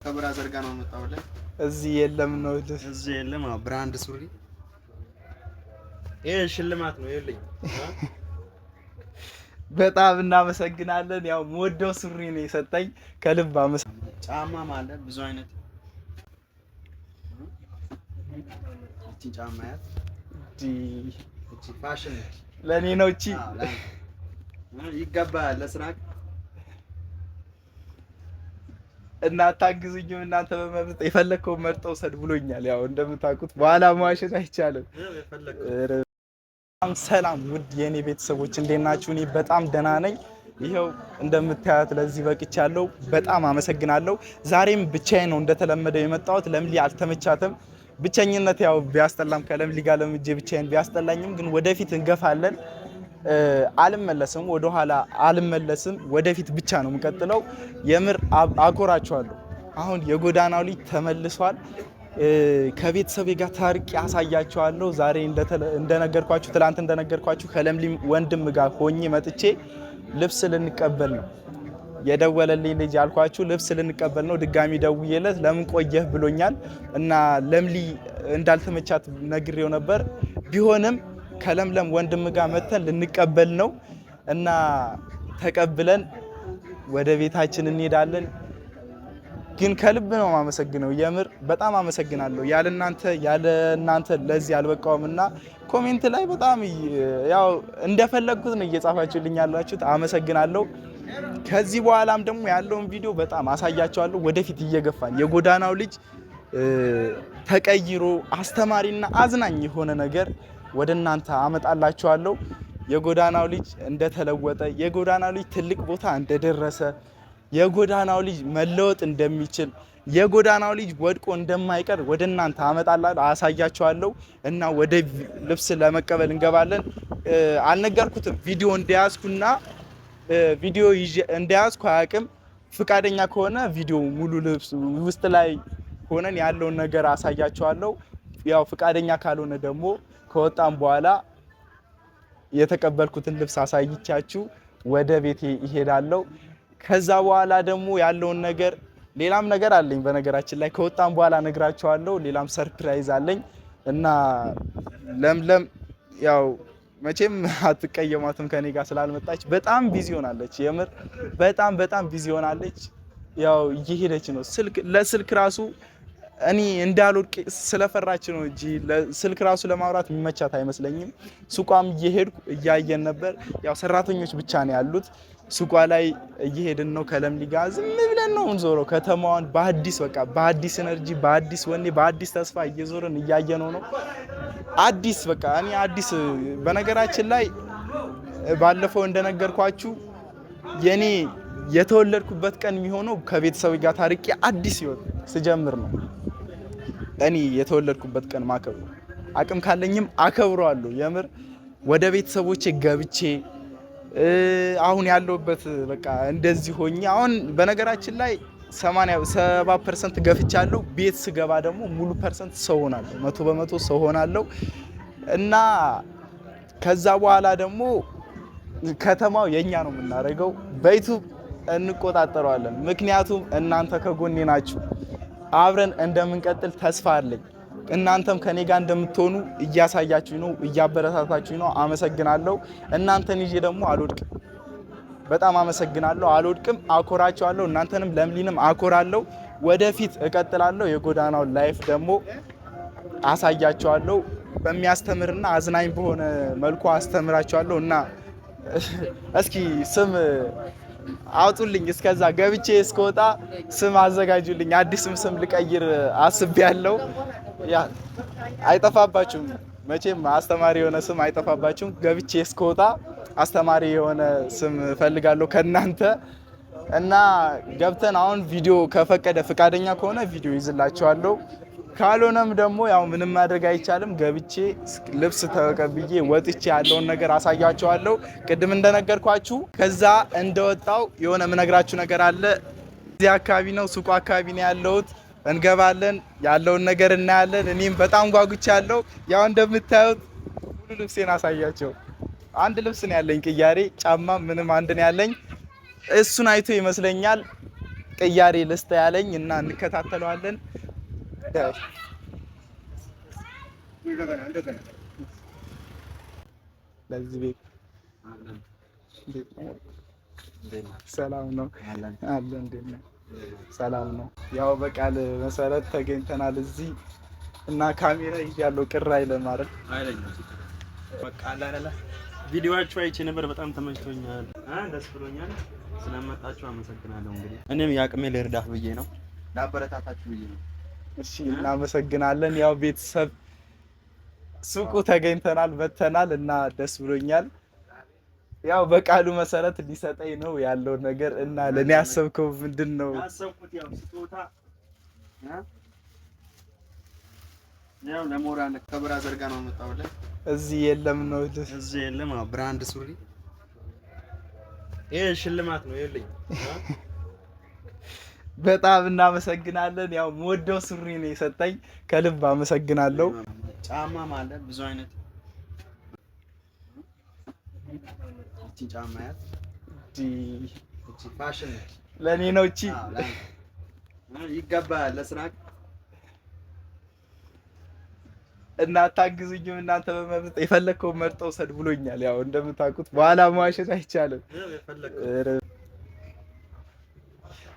ከብራዘር ጋር ነው የመጣሁልህ። እዚህ የለም ነው እዚህ የለም። ብራንድ ሱሪ ይሄ ሽልማት ነው ይልኝ። በጣም እናመሰግናለን። ያው ሞደው ሱሪ ነው የሰጠኝ ከልብ አመሰግናለሁ። ጫማ ማለት ብዙ አይነት እቺ ጫማ ያት እቺ ፋሽን ለኔ ነው። እቺ ይገባል ለስራክ እና ታግዙኝም እናንተ በመብት የፈለከው መርጠው ሰድ ብሎኛል። ያው እንደምታውቁት በኋላ ማዋሸት አይቻልም። ሰላም ውድ የኔ ቤተሰቦች እንዴት ናችሁ? እኔ በጣም ደህና ነኝ። ይሄው እንደምታያት ለዚህ በቅቻለሁ። በጣም አመሰግናለሁ። ዛሬም ብቻዬን ነው እንደተለመደው የመጣሁት። ለምሊ አልተመቻተም። ብቸኝነት ያው ቢያስጠላም ከለምሊ ጋር ለምጄ ብቻዬን ቢያስጠላኝም ግን ወደፊት እንገፋለን። አልመለስም፣ ወደ ኋላ አልመለስም። ወደፊት ብቻ ነው የምቀጥለው። የምር አኮራቸዋለሁ። አሁን የጎዳናው ልጅ ተመልሷል። ከቤተሰቤ ጋር ታርቄ ያሳያቸዋለሁ። ዛሬ እንደነገርኳችሁ ትላንት እንደነገርኳችሁ ከለምሊ ወንድም ጋር ሆኜ መጥቼ ልብስ ልንቀበል ነው የደወለልኝ ልጅ ያልኳችሁ። ልብስ ልንቀበል ነው። ድጋሚ ደውዬለት ለምን ቆየህ ብሎኛል እና ለምሊ እንዳልተመቻት ነግሬው ነበር። ቢሆንም ከለምለም ወንድም ጋር መተን ልንቀበል ነው እና ተቀብለን ወደ ቤታችን እንሄዳለን። ግን ከልብ ነው የማመሰግነው። የምር በጣም አመሰግናለሁ። ያለ እናንተ ለዚህ አልበቃውምና ኮሜንት ላይ በጣም ያው እንደፈለግኩት ነው እየጻፋችሁልኝ ያላችሁት። አመሰግናለሁ። ከዚህ በኋላም ደግሞ ያለውን ቪዲዮ በጣም አሳያቸዋለሁ። ወደፊት እየገፋን የጎዳናው ልጅ ተቀይሮ አስተማሪና አዝናኝ የሆነ ነገር ወደ እናንተ አመጣላችኋለሁ። የጎዳናው ልጅ እንደተለወጠ፣ የጎዳናው ልጅ ትልቅ ቦታ እንደደረሰ፣ የጎዳናው ልጅ መለወጥ እንደሚችል፣ የጎዳናው ልጅ ወድቆ እንደማይቀር ወደ እናንተ አመጣላለሁ፣ አሳያችኋለሁ እና ወደ ልብስ ለመቀበል እንገባለን። አልነገርኩትም ቪዲዮ እንደያዝኩና ቪዲዮ እንደያዝኩ አያውቅም። ፍቃደኛ ከሆነ ቪዲዮ ሙሉ ልብስ ውስጥ ላይ ሆነን ያለውን ነገር አሳያችኋለሁ። ያው ፍቃደኛ ካልሆነ ደግሞ ከወጣም በኋላ የተቀበልኩትን ልብስ አሳይቻችሁ ወደ ቤቴ ይሄዳለሁ። ከዛ በኋላ ደግሞ ያለውን ነገር ሌላም ነገር አለኝ። በነገራችን ላይ ከወጣም በኋላ ነግራችኋለሁ። ሌላም ሰርፕራይዝ አለኝ እና ለምለም ያው መቼም አትቀየማትም ከኔ ጋር ስላልመጣች። በጣም ቢዚ ሆናለች። የምር በጣም ቢዚ ሆናለች። ያው እየሄደች ነው። ለስልክ ራሱ እኔ እንዳልወድቅ ስለፈራች ነው እንጂ ስልክ ራሱ ለማውራት የሚመቻት አይመስለኝም። ሱቋም እየሄድኩ እያየን ነበር። ያው ሰራተኞች ብቻ ነው ያሉት። ሱቋ ላይ እየሄድን ነው ከለምሊ ጋር ዝም ብለን ነው እንዞረው ከተማዋን በአዲስ ኤነርጂ፣ በአዲስ ወኔ፣ በአዲስ ተስፋ እየዞርን እያየነው ነው። አዲስ እኔ አዲስ በነገራችን ላይ ባለፈው እንደነገርኳችሁ የኔ የተወለድኩበት ቀን የሚሆነው ከቤተሰብ ጋር ታርቄ አዲስ ህይወት ስጀምር ነው። እኔ የተወለድኩበት ቀን ማከብሩ አቅም ካለኝም አከብረዋለሁ። የምር ወደ ቤተሰቦቼ ገብቼ አሁን ያለውበት እንደዚህ ሆኜ አሁን በነገራችን ላይ 70% ገፍቻለሁ። ቤት ስገባ ደግሞ ሙሉ ፐርሰንት ሰው ሆናለሁ፣ 100% ሰው ሆናለሁ እና ከዛ በኋላ ደግሞ ከተማው የኛ ነው የምናደርገው። በዩቲዩብ እንቆጣጠረዋለን። ምክንያቱም እናንተ ከጎኔ ናችሁ። አብረን እንደምንቀጥል ተስፋ አለኝ። እናንተም ከኔ ጋር እንደምትሆኑ እያሳያችሁ ነው፣ እያበረታታችሁ ነው። አመሰግናለሁ። እናንተን ይዤ ደግሞ አልወድቅም። በጣም አመሰግናለሁ። አልወድቅም፣ አኮራቸዋለሁ። እናንተንም ለምሊንም አኮራለሁ። ወደፊት እቀጥላለሁ። የጎዳናው ላይፍ ደግሞ አሳያቸዋለሁ። በሚያስተምርና አዝናኝ በሆነ መልኩ አስተምራቸዋለሁ እና እስኪ ስም አውጡልኝ። እስከዛ ገብቼ እስከወጣ ስም አዘጋጁልኝ። አዲስም ስም ልቀይር አስቤያለሁ። አይጠፋባችሁም መቼም አስተማሪ የሆነ ስም አይጠፋባችሁም። ገብቼ እስከወጣ አስተማሪ የሆነ ስም ፈልጋለሁ ከናንተ እና ገብተን አሁን ቪዲዮ ከፈቀደ ፍቃደኛ ከሆነ ቪዲዮ ይዝላችኋለሁ። ካልሆነም ደግሞ ያው ምንም ማድረግ አይቻልም። ገብቼ ልብስ ተቀብዬ ወጥቼ ያለውን ነገር አሳያችኋለሁ። ቅድም እንደነገርኳችሁ ከዛ እንደወጣው የሆነ ምነግራችሁ ነገር አለ። እዚህ አካባቢ ነው፣ ሱቁ አካባቢ ነው ያለሁት። እንገባለን፣ ያለውን ነገር እናያለን። እኔም በጣም ጓጉቻለሁ። ያው እንደምታዩት ሙሉ ልብሴን አሳያቸው። አንድ ልብስ ነው ያለኝ ቅያሬ፣ ጫማ ምንም አንድ ነው ያለኝ። እሱን አይቶ ይመስለኛል ቅያሬ ልስጥ ያለኝ እና እንከታተለዋለን። ለዚህ ቤት ሰላም ነው አለ እንዴ? ሰላም ነው። ያው በቃል መሰረት ተገኝተናል እዚህ እና ካሜራ ይያለው ቅር አይለም ማለት አይለኝም። በቃ አላላ ቪዲዮአችሁ አይቼ ነበር፣ በጣም ተመችቶኛል። ደስ ብሎኛል። ስለመጣችሁ አመሰግናለሁ። እንግዲህ እኔም ያቅሜ ልርዳህ ብዬ ነው፣ ላበረታታችሁ ብዬ ነው። እሺ እናመሰግናለን። ያው ቤተሰብ ሱቁ ተገኝተናል መተናል እና ደስ ብሎኛል። ያው በቃሉ መሰረት ሊሰጠኝ ነው ያለው ነገር እና ለኔ ያሰብከው ምንድነው? ያሰብኩት ያው ስጦታ ያው ለሞራን ከብራዘር ጋር ነው መጣውልህ። እዚህ የለም ነው እዚህ የለም። ብራንድ ሱሪ ይሄ ሽልማት ነው ይልኝ። በጣም እናመሰግናለን። ያው ወደው ሱሪ ነው የሰጠኝ፣ ከልብ አመሰግናለሁ። ጫማ ማለት ብዙ አይነት እቺ ጫማ ያት እቺ ፋሽን ለኔ ነው። እቺ ይገባል ለስራ እና ታግዙኝም እናንተ በመብት የፈለከው መርጠው ሰድ ብሎኛል። ያው እንደምታውቁት በኋላ መዋሸት አይቻልም።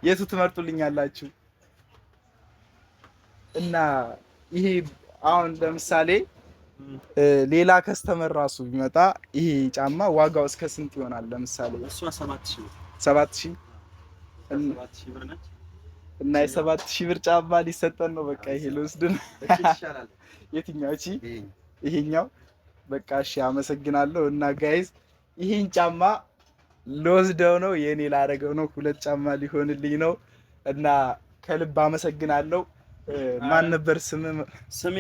የቱ ትመርጡልኛላችሁ? እና ይሄ አሁን ለምሳሌ ሌላ ከስተመር ራሱ ቢመጣ ይሄ ጫማ ዋጋው እስከ ስንት ይሆናል? ለምሳሌ እሷ 7000 7000 ብር ነች። እና የ7000 ብር ጫማ ሊሰጠን ነው። በቃ ይሄ ልወስድን ይሻላል። የትኛው? እቺ ይሄኛው። በቃ እሺ አመሰግናለሁ። እና ጋይዝ ይሄን ጫማ ልወስደው ነው፣ የኔ ላደርገው ነው። 2 ጫማ ሊሆንልኝ ነው እና ከልብ አመሰግናለሁ። ማን ነበር ስሜ?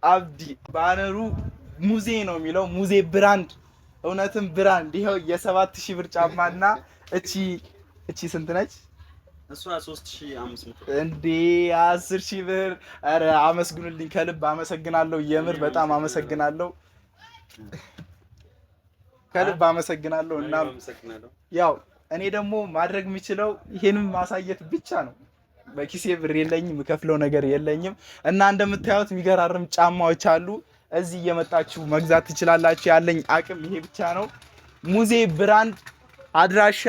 አብዲ። ባነሩ ሙዜ ነው የሚለው፣ ሙዜ ብራንድ፣ እውነትም ብራንድ። ይሄው የ7000 ብር ጫማና እቺ ስንት ነች? እሷ 3500 እንዴ 10000 ብር። አረ አመስግኑልኝ፣ ከልብ አመሰግናለሁ። የምር በጣም አመሰግናለሁ፣ ከልብ አመሰግናለሁ። እና ያው እኔ ደግሞ ማድረግ የምችለው ይሄንን ማሳየት ብቻ ነው። በኪሴ ብር የለኝም፣ የምከፍለው ነገር የለኝም። እና እንደምታዩት የሚገራርም ጫማዎች አሉ። እዚህ እየመጣችሁ መግዛት ትችላላችሁ። ያለኝ አቅም ይሄ ብቻ ነው። ሙዜ ብራንድ አድራሻ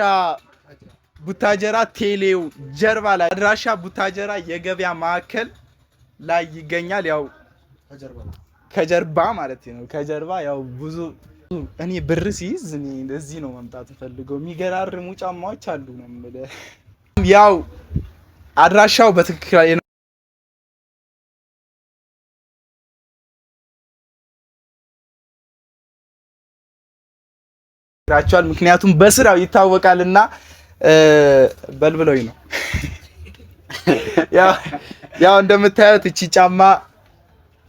ቡታጀራ ቴሌው ጀርባ ላይ፣ አድራሻ ቡታጀራ የገበያ ማዕከል ላይ ይገኛል። ያው ከጀርባ ማለት ነው። ከጀርባ ያው ብዙ እኔ ብር ሲይዝ እኔ እንደዚህ ነው መምጣት ፈልገው። የሚገራርሙ ጫማዎች አሉ ነው የምልህ። ያው አድራሻው በትክክል ራቸዋል፣ ምክንያቱም በስራው ይታወቃልና በልብሎኝ ነው። ያው እንደምታዩት እቺ ጫማ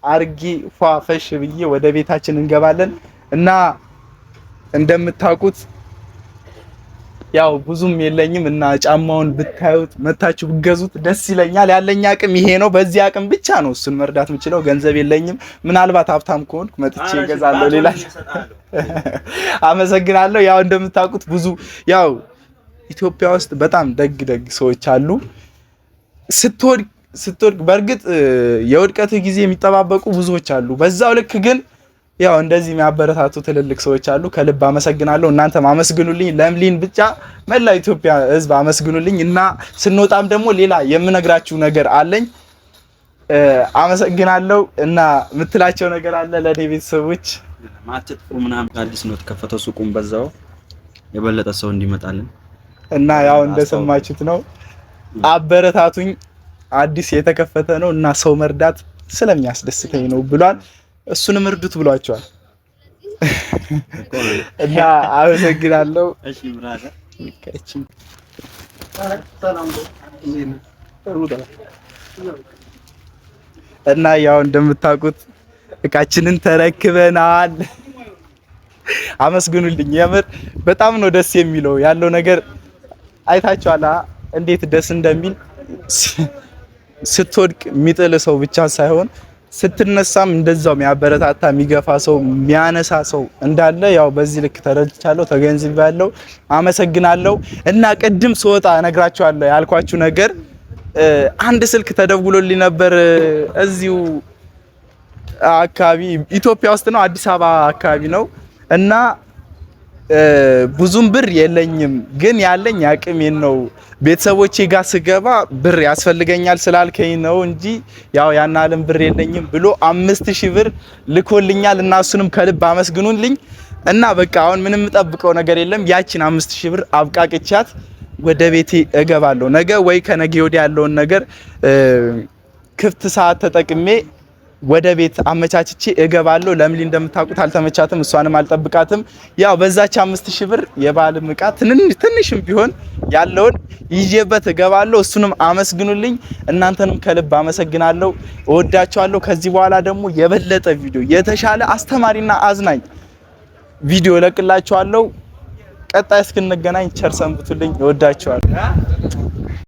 አርጊ ፏፈሽ ብዬ ወደ ቤታችን እንገባለን እና እንደምታውቁት ያው ብዙም የለኝም እና ጫማውን ብታዩት መታችሁ ብገዙት ደስ ይለኛል። ያለኝ አቅም ይሄ ነው። በዚህ አቅም ብቻ ነው እሱን መርዳት የምችለው። ገንዘብ የለኝም። ምናልባት ሀብታም ከሆንኩ መጥቼ እገዛለሁ። ሌላ አመሰግናለሁ። ያው እንደምታውቁት ብዙ ያው ኢትዮጵያ ውስጥ በጣም ደግ ሰዎች አሉ። ስትወድቅ በእርግጥ የውድቀት ጊዜ የሚጠባበቁ ብዙዎች አሉ። በዛው ልክ ግን ያው እንደዚህ የሚያበረታቱ ትልልቅ ሰዎች አሉ። ከልብ አመሰግናለሁ። እናንተም አመስግኑልኝ። ለምሊን ብቻ መላ ኢትዮጵያ ሕዝብ አመስግኑልኝ እና ስንወጣም ደግሞ ሌላ የምነግራችሁ ነገር አለኝ። አመሰግናለሁ እና የምትላቸው ነገር አለ ለኔ ቤተሰቦች? ማትጥፉ ምናምን አዲስ ነው ተከፈተው ሱቁን በዛው የበለጠ ሰው እንዲመጣልን እና ያው እንደሰማችሁት ነው። አበረታቱኝ። አዲስ የተከፈተ ነው እና ሰው መርዳት ስለሚያስደስተኝ ነው ብሏል። እሱንም እርዱት ብሏቸዋል እና አመሰግናለሁ። እሺ ብራዘር እና ያው እንደምታውቁት እቃችንን ተረክበናል። አመስግኑልኝ። የምር በጣም ነው ደስ የሚለው ያለው ነገር አይታችኋል እንዴት ደስ እንደሚል። ስትወድቅ የሚጥል ሰው ብቻ ሳይሆን ስትነሳም እንደዛው የሚያበረታታ የሚገፋ ሰው የሚያነሳ ሰው እንዳለ ያው በዚህ ልክ ተረድቻለሁ፣ ተገንዝቤያለሁ። አመሰግናለሁ። እና ቅድም ስወጣ እነግራችኋለሁ ያልኳችሁ ነገር አንድ ስልክ ተደውሎልኝ ነበር እዚሁ አካባቢ ኢትዮጵያ ውስጥ ነው፣ አዲስ አበባ አካባቢ ነው እና ብዙም ብር የለኝም ግን ያለኝ አቅሜን ነው። ቤተሰቦቼ ጋር ስገባ ብር ያስፈልገኛል ስላልከኝ ነው እንጂ ያው ያናለም ብር የለኝም ብሎ 5000 ብር ልኮልኛል እና እሱንም ከልብ አመስግኑልኝ። እና በቃ አሁን ምንም ጠብቀው ነገር የለም። ያቺን 5000 ብር አብቃቅቻት ወደ ቤቴ እገባለሁ። ነገ ወይ ከነገ ወዲያ ያለውን ነገር ክፍት ሰዓት ተጠቅሜ ወደ ቤት አመቻችቼ እገባለሁ። ለምሊ እንደምታውቁት አልተመቻትም፣ እሷንም አልጠብቃትም። ያው በዛች 5000 ብር የባልም ዕቃ ትንሽም ቢሆን ያለውን ይዤበት እገባለሁ። እሱንም አመስግኑልኝ። እናንተንም ከልብ አመሰግናለሁ። እወዳችኋለሁ። ከዚህ በኋላ ደግሞ የበለጠ ቪዲዮ የተሻለ አስተማሪና አዝናኝ ቪዲዮ እለቅላችኋለሁ። ቀጣይ እስክንገናኝ ቸር ሰንብቱልኝ። እወዳችኋለሁ።